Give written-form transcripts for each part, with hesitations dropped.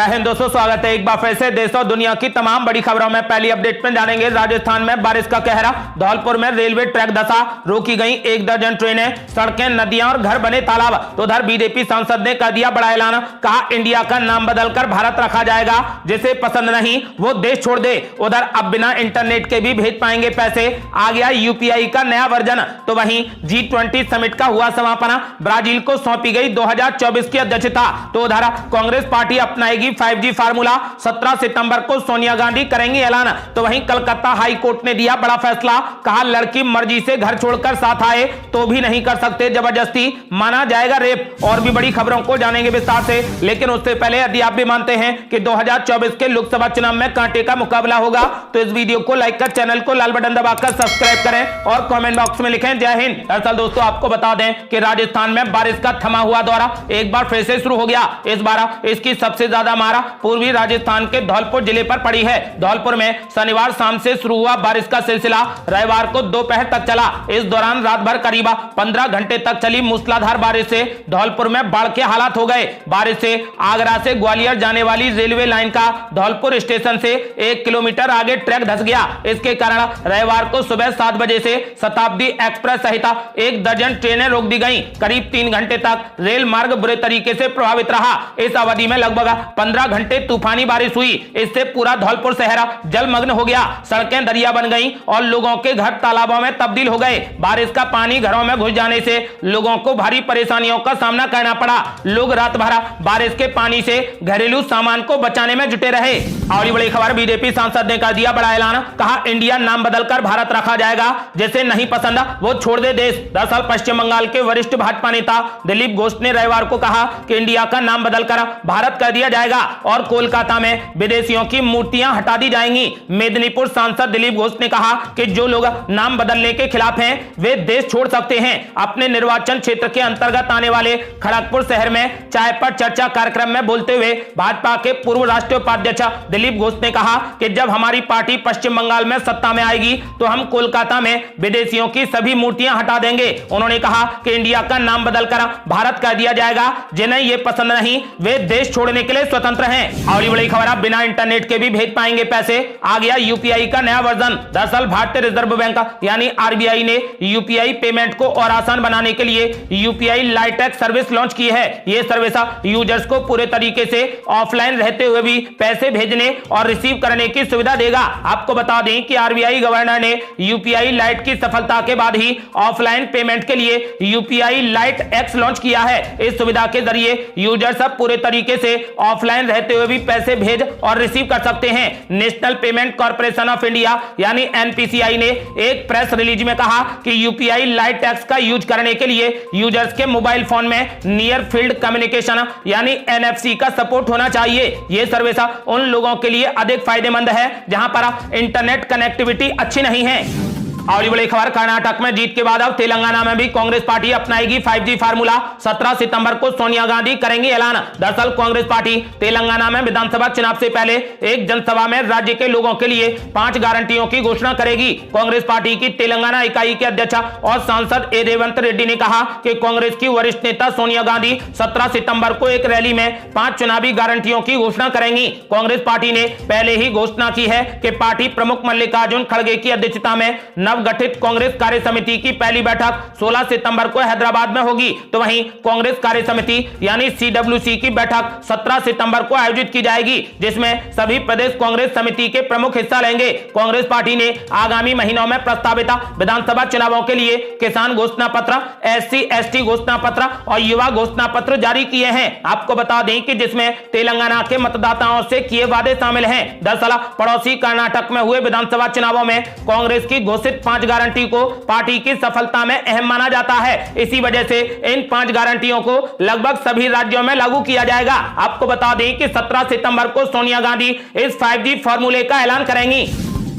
जय हिंद दोस्तों, स्वागत है एक बार फिर से देश और दुनिया की तमाम बड़ी खबरों में। पहली अपडेट में जानेंगे राजस्थान में बारिश का कहरा, धौलपुर में रेलवे ट्रैक धंसा, रोकी गई 1 दर्जन ट्रेनें, सड़कें, नदियां और घर बने तालाब। तो उधर बीजेपी सांसद ने कर दिया बड़ा ऐलान, कहा इंडिया का नाम बदलकर भारत रखा जाएगा, जिसे पसंद नहीं वो देश छोड़ दे। उधर अब बिना इंटरनेट के भी भेज पाएंगे पैसे, आ गया यूपीआई का नया वर्जन। तो वहीं G20 समिट का हुआ समापन, ब्राजील को सौंपी गई 2024 की अध्यक्षता। तो उधर कांग्रेस पार्टी अपनाएगी 5G फार्मूला, 17 सितंबर को सोनिया गांधी करेंगी ऐलान। तो वहीं कलकत्ता हाई कोर्ट ने दिया बड़ा फैसला, कहा लड़की मर्जी से घर छोड़कर साथ आए तो भी नहीं कर सकते जबरदस्ती, माना जाएगा रेप। और भी बड़ी खबरों को जानेंगे विस्तार से, लेकिन उससे पहले यदि आप भी मानते हैं कि 2024 के लोकसभा चुनाव में कांटे का मुकाबला होगा तो इस वीडियो को लाइक कर चैनल को लाल बटन दबाकर सब्सक्राइब करें और कमेंट बॉक्स में लिखें जय हिंद। दरअसल दोस्तों आपको बता दें कि राजस्थान में बारिश का थमा हुआ दौरा एक बार फिर से शुरू हो गया। इस बार इसकी सबसे ज्यादा मारा पूर्वी राजस्थान के धौलपुर जिले पर पड़ी है। धौलपुर में शनिवार शाम से शुरू हुआ बारिश का सिलसिला रविवार को दोपहर तक चला। इस दौरान रात भर करीब 15 घंटे तक चली मूसलाधार बारिश से धौलपुर में बाढ़ के हालात हो गए। बारिश से आगरा से ग्वालियर जाने वाली रेलवे लाइन का धौलपुर स्टेशन से 1 किलोमीटर आगे ट्रैक धंस गया। इसके कारण रविवार को सुबह 7 बजे से शताब्दी एक्सप्रेस सहित 1 दर्जन ट्रेनें रोक दी गईं। करीब 3 घंटे तक रेल मार्ग बुरे तरीके से प्रभावित रहा। इस अवधि में लगभग 15 घंटे तूफानी बारिश हुई। इससे पूरा धौलपुर शहर जलमग्न हो गया, सड़कें दरिया बन गईं और लोगों के घर तालाबों में तब्दील हो गए। बारिश का पानी घरों में घुस जाने से लोगों को भारी परेशानियों का सामना करना पड़ा। लोग रात भर बारिश के पानी से घरेलू सामान को बचाने में जुटे रहे। और ये बड़ी खबर, बीजेपी सांसद ने कर दिया बड़ा ऐलान, कहा इंडिया नाम बदलकर भारत रखा जाएगा, जिसे नहीं पसंद वो छोड़ दे देश। दरअसल पश्चिम बंगाल के वरिष्ठ भाजपा नेता दिलीप घोष ने रविवार को कहा कि इंडिया का नाम बदलकर भारत कर दिया जाएगा और कोलकाता में विदेशियों की मूर्तियां हटा दी जाएंगी। मेदिनीपुर सांसद दिलीप घोष ने कहा कि जो लोग नाम बदलने के खिलाफ हैं वे देश छोड़ सकते हैं। अपने निर्वाचन क्षेत्र के अंतर्गत आने वाले खड़गपुर शहर में चाय पर चर्चा कार्यक्रम में बोलते हुए भाजपा के पूर्व राष्ट्रीय उपाध्यक्ष दिलीप घोष ने कहा कि जब हमारी पार्टी पश्चिम बंगाल में सत्ता में आएगी तो हम कोलकाता में विदेशियों की सभी मूर्तियां हटा देंगे। उन्होंने कहा कि इंडिया का नाम बदलकर भारत कर दिया जाएगा, जिन्हें यह पसंद नहीं वे देश छोड़ने के लिए स्वतंत्र हैं। और ये बड़ी खबर, आप बिना इंटरनेट के भी भेज पाएंगे पैसे, आ गया यूपीआई का नया वर्जन। दरअसल भारतीय रिजर्व बैंक यानी आरबीआई ने यूपीआई पेमेंट को और आसान बनाने के लिए यूपीआई लाइट सर्विस लॉन्च की है। यह सर्विस यूजर्स को पूरे तरीके से ऑफलाइन रहते हुए भी पैसे भेजने और रिसीव करने की सुविधा देगा। आपको बता दें कि आरबीआई गवर्नर ने यूपीआई लाइट की सफलता के बाद ही ऑफलाइन पेमेंट के लिए यूपीआई लाइट एक्स लॉन्च किया है। इस सुविधा के जरिए यूजर्स अब पूरे तरीके से ऑफलाइन रहते हुए भी पैसे भेज और रिसीव कर सकते हैं। National payment corporation of India यानी एनपीसीआई ने एक प्रेस रिलीज में कहा कि यूपीआई लाइट टैक्स का यूज करने के लिए यूजर्स के मोबाइल फोन में नियर फील्ड कम्युनिकेशन यानी एनएफसी का सपोर्ट होना चाहिए। यह सर्विस उन लोगों के लिए अधिक फायदेमंद है जहां पर इंटरनेट कनेक्टिविटी अच्छी नहीं है। और ये बड़ी खबर, कर्नाटक में जीत के बाद अब तेलंगाना में भी कांग्रेस पार्टी अपनाएगी 5G फार्मूला, 17 सितंबर को सोनिया गांधी करेंगी ऐलान। दरअसल कांग्रेस पार्टी तेलंगाना में विधानसभा चुनाव से पहले एक जनसभा में राज्य के लोगों के लिए 5 गारंटियों की घोषणा करेगी। कांग्रेस पार्टी की तेलंगाना इकाई के अध्यक्ष और सांसद ए रेवंत रेड्डी ने कहा कि कांग्रेस की वरिष्ठ नेता सोनिया गांधी 17 सितंबर को एक रैली में 5 चुनावी गारंटियों की घोषणा करेंगी। कांग्रेस पार्टी ने पहले ही घोषणा की है कि पार्टी प्रमुख मल्लिकार्जुन खड़गे की अध्यक्षता में नवगठित कांग्रेस कार्य समिति की पहली बैठक 16 सितंबर को हैदराबाद में होगी। तो वहीं कांग्रेस कार्य समिति यानी सीडब्ल्यूसी की बैठक 17 सितंबर को आयोजित की जाएगी, जिसमें सभी प्रदेश कांग्रेस समिति के प्रमुख हिस्सा लेंगे। कांग्रेस पार्टी ने आगामी महीनों में प्रस्तावित विधानसभा चुनावों के लिए किसान घोषणा पत्र, SC/ST घोषणा पत्र और युवा घोषणा पत्र जारी किए हैं। आपको बता दें कि जिसमें तेलंगाना के मतदाताओं से किए वादे शामिल हैं। दरअसल पड़ोसी कर्नाटक में हुए विधानसभा चुनावों में कांग्रेस की घोषित 5 गारंटी को पार्टी की सफलता में अहम माना जाता है। इसी वजह से इन 5 गारंटियों को लगभग सभी राज्यों में लागू किया जाएगा। आपको बता दें कि 17 सितंबर को सोनिया गांधी इस 5G फार्मूले का ऐलान करेंगी।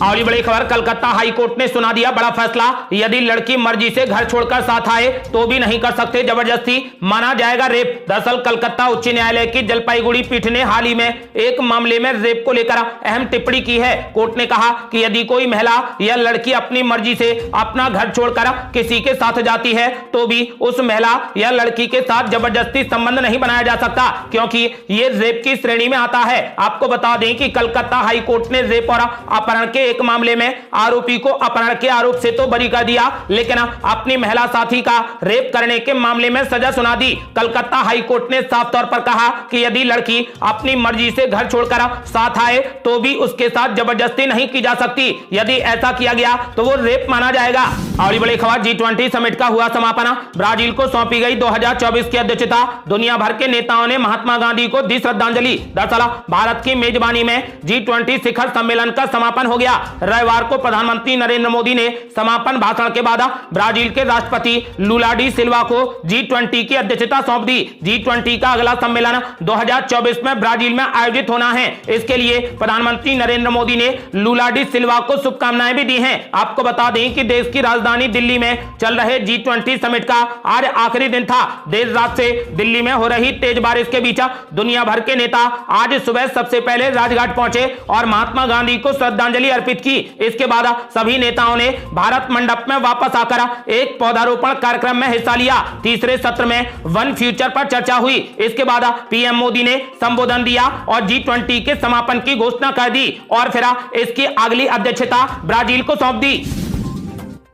और ये बड़ी खबर, कलकत्ता हाई कोर्ट ने सुना दिया बड़ा फैसला। यदि लड़की मर्जी से घर छोड़कर साथ आए तो भी नहीं कर सकते जबरदस्ती, माना जाएगा रेप। दरअसल कलकत्ता उच्च न्यायालय की जलपाईगुड़ी पीठ ने हाल ही में एक मामले में रेप को लेकर अहम टिप्पणी की है। कोर्ट ने कहा कि यदि कोई महिला या लड़की अपनी मर्जी से अपना घर छोड़कर किसी के साथ जाती है तो भी उस महिला या लड़की के साथ जबरदस्ती संबंध नहीं बनाया जा सकता, क्योंकि ये रेप की श्रेणी में आता है। आपको बता दें कि कलकत्ता हाई कोर्ट ने रेप और अपहरण के एक मामले में आरोपी को अपहरण के आरोप से तो बरी कर दिया, लेकिन अपनी महिला साथी का रेप करने के मामले में सजा सुना दी। कलकत्ता हाई कोर्ट ने साफ तौर पर कहा कि यदि लड़की अपनी मर्जी से घर छोड़कर साथ आए तो भी उसके साथ जबरदस्ती नहीं की जा सकती। यदि ऐसा किया गया तो वो रेप माना जाएगा। और बड़ी खबर, G20 समिट का हुआ समापन, ब्राजील को सौंपी गई 2024 की अध्यक्षता। दुनिया भर के नेताओं ने महात्मा गांधी को दी श्रद्धांजलि। दरअसल भारत की मेजबानी में G20 शिखर सम्मेलन का समापन हो गया। रविवार को प्रधानमंत्री नरेंद्र मोदी ने समापन भाषण के बाद ब्राजील के राष्ट्रपति लुला डी सिल्वा को G20 की अध्यक्षता सौंप दी। G20 का अगला सम्मेलन 2024 में ब्राजील में आयोजित होना है। इसके लिए प्रधानमंत्री नरेंद्र मोदी ने लुला डी सिल्वा को शुभकामनाएं भी दी हैं। आपको बता दें कि देश की राजधानी दिल्ली में चल रहे G20 समिट का आज आखिरी दिन था। देर रात से दिल्ली में हो रही तेज बारिश के बीच दुनिया भर के नेता आज सुबह सबसे पहले राजघाट पहुंचे और महात्मा गांधी को श्रद्धांजलि अर्पित की। इसके बाद सभी नेताओं ने भारत मंडप में वापस आकर एक पौधारोपण कार्यक्रम में हिस्सा लिया। तीसरे सत्र में वन फ्यूचर पर चर्चा हुई। इसके बाद पीएम मोदी ने संबोधन दिया और G20 के समापन की घोषणा कर दी और फिर इसकी अगली अध्यक्षता ब्राजील को सौंप दी।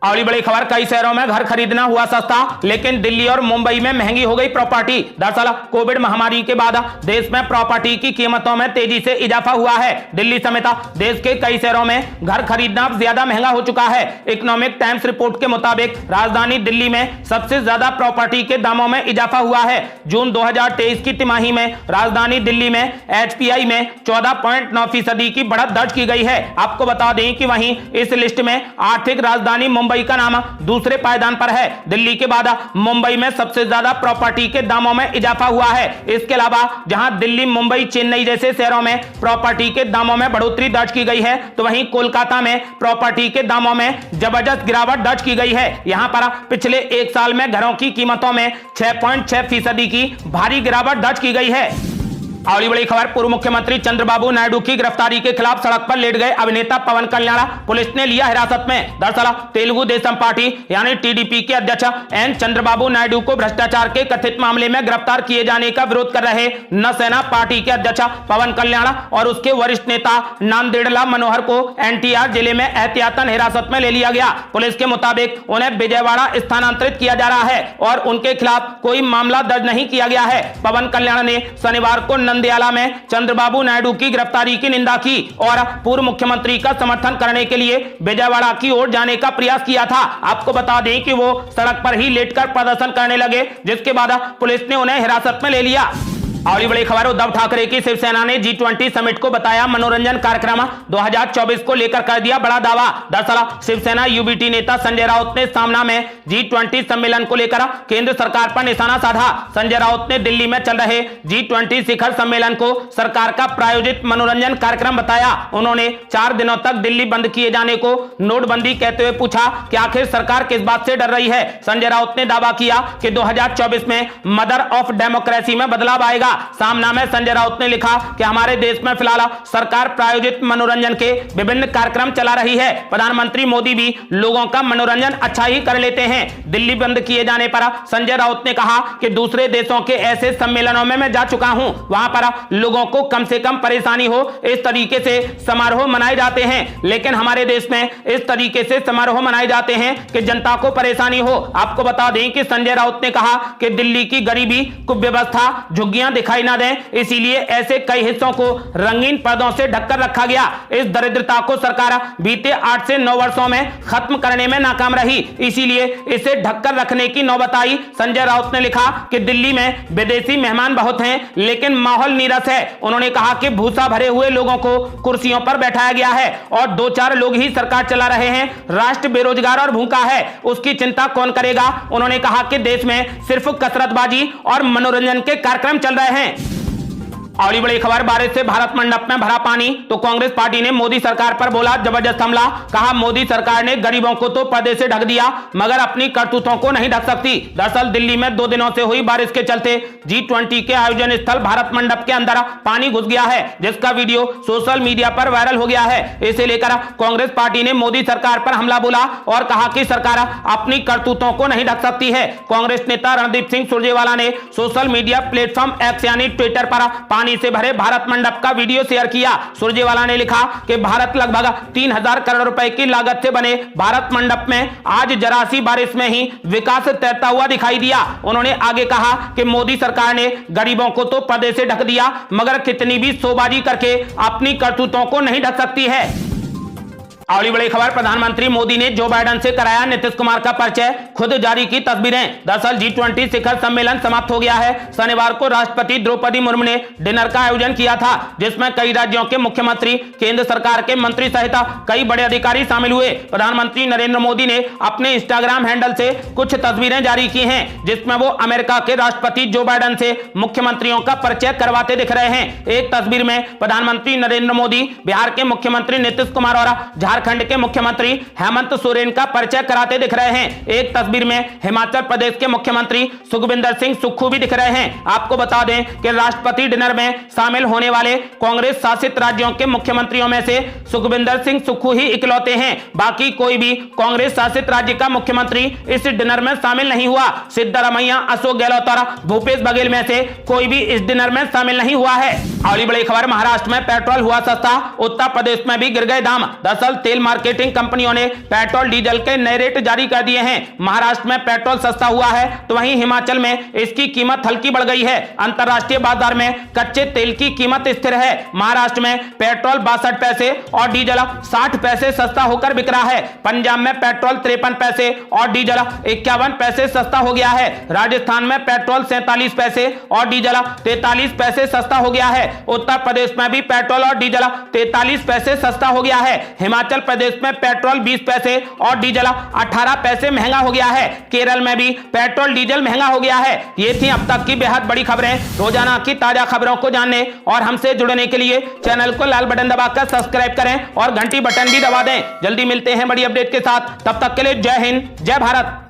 और बड़ी खबर, कई शहरों में घर खरीदना हुआ सस्ता, लेकिन दिल्ली और मुंबई में महंगी हो गई प्रॉपर्टी। दरअसल कोविड महामारी के बाद देश में प्रॉपर्टी की कीमतों में तेजी से इजाफा हुआ है। दिल्ली समेत देश के कई शहरों में घर खरीदना ज्यादा महंगा हो चुका है। इकोनॉमिक टाइम्स रिपोर्ट के मुताबिक राजधानी दिल्ली में सबसे ज्यादा प्रॉपर्टी के दामों में इजाफा हुआ है। जून 2023 की तिमाही में राजधानी दिल्ली में HPI में 14.9% की बढ़त दर्ज की गई है। आपको बता दें कि वहीं इस लिस्ट में आर्थिक राजधानी मुंबई का नाम दूसरे पायदान पर है। दिल्ली के बाद मुंबई में सबसे ज्यादा प्रॉपर्टी के दामों में इजाफा हुआ है। इसके अलावा जहां दिल्ली, मुंबई, चेन्नई जैसे शहरों में प्रॉपर्टी के दामों में बढ़ोतरी दर्ज की गई है, तो वहीं कोलकाता में प्रॉपर्टी के दामों में जबरदस्त गिरावट दर्ज की गई है। यहां पर पिछले एक साल में घरों की कीमतों में 6.6% की भारी गिरावट दर्ज की गई है। और बड़ी खबर, पूर्व मुख्यमंत्री चंद्रबाबू नायडू की गिरफ्तारी के खिलाफ सड़क पर लेट गए अभिनेता पवन कल्याण, पुलिस ने लिया हिरासत में। दरअसल तेलुगु देशम पार्टी यानी TDP के अध्यक्ष N चंद्रबाबू नायडू को भ्रष्टाचार के कथित मामले में गिरफ्तार किए जाने का विरोध कर रहे नवसेना पार्टी के अध्यक्ष पवन कल्याण और उसके वरिष्ठ नेता नांदेड़ला मनोहर को NTR जिले में एहतियातन हिरासत में ले लिया गया। पुलिस के मुताबिक उन्हें विजयवाड़ा स्थानांतरित किया जा रहा है और उनके खिलाफ कोई मामला दर्ज नहीं किया गया है। पवन कल्याण ने शनिवार को नंदियाला में चंद्रबाबू नायडू की गिरफ्तारी की निंदा की और पूर्व मुख्यमंत्री का समर्थन करने के लिए विजयवाड़ा की ओर जाने का प्रयास किया था। आपको बता दें कि वो सड़क पर ही लेटकर प्रदर्शन करने लगे, जिसके बाद पुलिस ने उन्हें हिरासत में ले लिया। और बड़ी खबर, उद्धव ठाकरे की शिवसेना ने G20 समिट को बताया मनोरंजन कार्यक्रम, 2024 को लेकर कर दिया बड़ा दावा। दरअसल शिवसेना UBT नेता संजय राउत ने सामना में G20 सम्मेलन को लेकर केंद्र सरकार पर निशाना साधा। संजय राउत ने दिल्ली में चल रहे G20 शिखर सम्मेलन को सरकार का प्रायोजित मनोरंजन कार्यक्रम बताया। उन्होंने 4 दिनों तक दिल्ली बंद किए जाने को नोटबंदी कहते हुए पूछा कि आखिर सरकार किस बात से डर रही है। संजय राउत ने दावा किया कि 2024 में मदर ऑफ डेमोक्रेसी में बदलाव आएगा। सामना में संजय राउत ने लिखा कि हमारे देश में फिलहाल सरकार प्रायोजित मनोरंजन के विभिन्न कार्यक्रम चला रही है। प्रधानमंत्री मोदी भी लोगों का मनोरंजन अच्छा ही कर लेते हैं। दिल्ली बंद किए जाने पर संजय राउत ने कहा कि दूसरे देशों के ऐसे सम्मेलनों में मैं जा चुका हूं, वहां पर लोगों को कम से कम परेशानी हो इस तरीके से समारोह मनाए जाते हैं, लेकिन हमारे देश में इस तरीके से समारोह मनाए जाते हैं कि जनता को परेशानी हो। आपको बता दें कि संजय राउत ने कहा कि दिल्ली की गरीबी, कुव्यवस्था, झुग्गियां दिखाई ना दें, इसीलिए ऐसे कई हिस्सों को रंगीन पर्दों से ढककर रखा गया। इस दरिद्रता को सरकार बीते 8 से 9 वर्षों में खत्म करने में नाकाम रही, इसीलिए इसे ढककर रखने की नौबत आई। संजय राउत ने लिखा कि दिल्ली में विदेशी मेहमान बहुत हैं, लेकिन माहौल नीरस है। उन्होंने कहा कि भूसा भरे हुए लोगों को कुर्सियों पर बैठाया गया है और 2-4 लोग ही सरकार चला रहे हैं। राष्ट्र बेरोजगार और भूखा है, उसकी चिंता कौन करेगा। उन्होंने कहा कि देश में सिर्फ कसरतबाजी और मनोरंजन के कार्यक्रम चल रहे हैं। अगली बड़ी खबर, बारिश से भारत मंडप में भरा पानी तो कांग्रेस पार्टी ने मोदी सरकार पर बोला जबरदस्त हमला। कहा मोदी सरकार ने गरीबों को तो पर्दे से ढक दिया मगर अपनी करतूतों को नहीं ढक सकती। दरअसल दिल्ली में 2 दिनों से हुई बारिश के चलते G20 के आयोजन स्थल भारत मंडप के अंदर पानी घुस गया है, जिसका वीडियो सोशल मीडिया पर वायरल हो गया है। इसे लेकर कांग्रेस पार्टी ने मोदी सरकार पर हमला बोला और कहा कि सरकार अपनी करतूतों को नहीं ढक सकती है। कांग्रेस नेता रणदीप सिंह सुरजेवाला ने सोशल मीडिया प्लेटफॉर्म एक्स यानी ट्विटर पर पानी से भरे भारत मंडप का वीडियो शेयर किया। सुरजेवाला ने लिखा कि भारत लगभग 3000 करोड़ रुपए की लागत से बने भारत मंडप में आज जरा सी बारिश में ही विकास तैरता हुआ दिखाई दिया। उन्होंने आगे कहा कि मोदी सरकार ने गरीबों को तो पर्दे से ढक दिया मगर कितनी भी शोबाजी करके अपनी करतूतों को नहीं ढक सकती है। अगली बड़ी खबर, प्रधानमंत्री मोदी ने जो बाइडेन से कराया नीतीश कुमार का परिचय, खुद जारी की तस्वीरें। दरअसल G20 शिखर सम्मेलन समाप्त हो गया है। शनिवार को राष्ट्रपति द्रौपदी मुर्मू ने डिनर का आयोजन किया था, जिसमें कई राज्यों के मुख्यमंत्री, केंद्र सरकार के मंत्री सहित कई बड़े अधिकारी शामिल हुए। प्रधानमंत्री नरेंद्र मोदी ने अपने इंस्टाग्राम हैंडल से कुछ तस्वीरें जारी की हैं, जिसमें वो अमेरिका के राष्ट्रपति जो बाइडेन से मुख्यमंत्रियों का परिचय करवाते दिख रहे हैं। एक तस्वीर में प्रधानमंत्री नरेंद्र मोदी बिहार के मुख्यमंत्री नीतीश कुमार और झारखंड के मुख्यमंत्री हेमंत सोरेन का परिचय कराते दिख रहे हैं। एक तस्वीर में हिमाचल प्रदेश के मुख्यमंत्री सुखविंदर सिंह सुक्खू भी दिख रहे हैं। आपको बता दें कि राष्ट्रपति डिनर में शामिल होने वाले कांग्रेस शासित राज्यों के मुख्यमंत्रियों में से सुखविंदर सिंह सुक्खू ही इकलौते हैं। बाकी कोई भी कांग्रेस शासित राज्य का मुख्यमंत्री इस डिनर में शामिल नहीं हुआ। सिद्धारमैया, अशोक गहलोत और भूपेश बघेल में से कोई भी इस डिनर में शामिल नहीं हुआ है। अगली बड़ी खबर, महाराष्ट्र में पेट्रोल हुआ सस्ता, उत्तर प्रदेश में भी गिर गए दाम। दरअसल तेल मार्केटिंग कंपनियों ने पेट्रोल डीजल के नए रेट जारी कर दिए हैं। महाराष्ट्र में पेट्रोल सस्ता हुआ है तो वहीं हिमाचल में इसकी कीमत हल्की बढ़ गई है। अंतरराष्ट्रीय बाजार में कच्चे तेल की कीमत स्थिर है। महाराष्ट्र में पेट्रोल 62 पैसे और डीजल 60 पैसे सस्ता होकर बिक रहा है। पंजाब में पेट्रोल 53 पैसे और डीजल 51 पैसे सस्ता हो गया है। राजस्थान में पेट्रोल 47 पैसे और डीजल 43 पैसे सस्ता हो गया है। उत्तर प्रदेश में भी पेट्रोल और डीजल 43 पैसे सस्ता हो गया है। हिमाचल प्रदेश में पेट्रोल 20 पैसे और डीजल 18 पैसे महंगा हो गया है। केरल में भी पेट्रोल डीजल महंगा हो गया है। ये थी अब तक की बेहद बड़ी खबरें। रोजाना की ताजा खबरों को जानने और हमसे जुड़ने के लिए चैनल को लाल बटन दबाकर सब्सक्राइब करें और घंटी बटन भी दबा दें। जल्दी मिलते हैं बड़ी अपडेट के साथ, तब तक के लिए जय हिंद, जय भारत।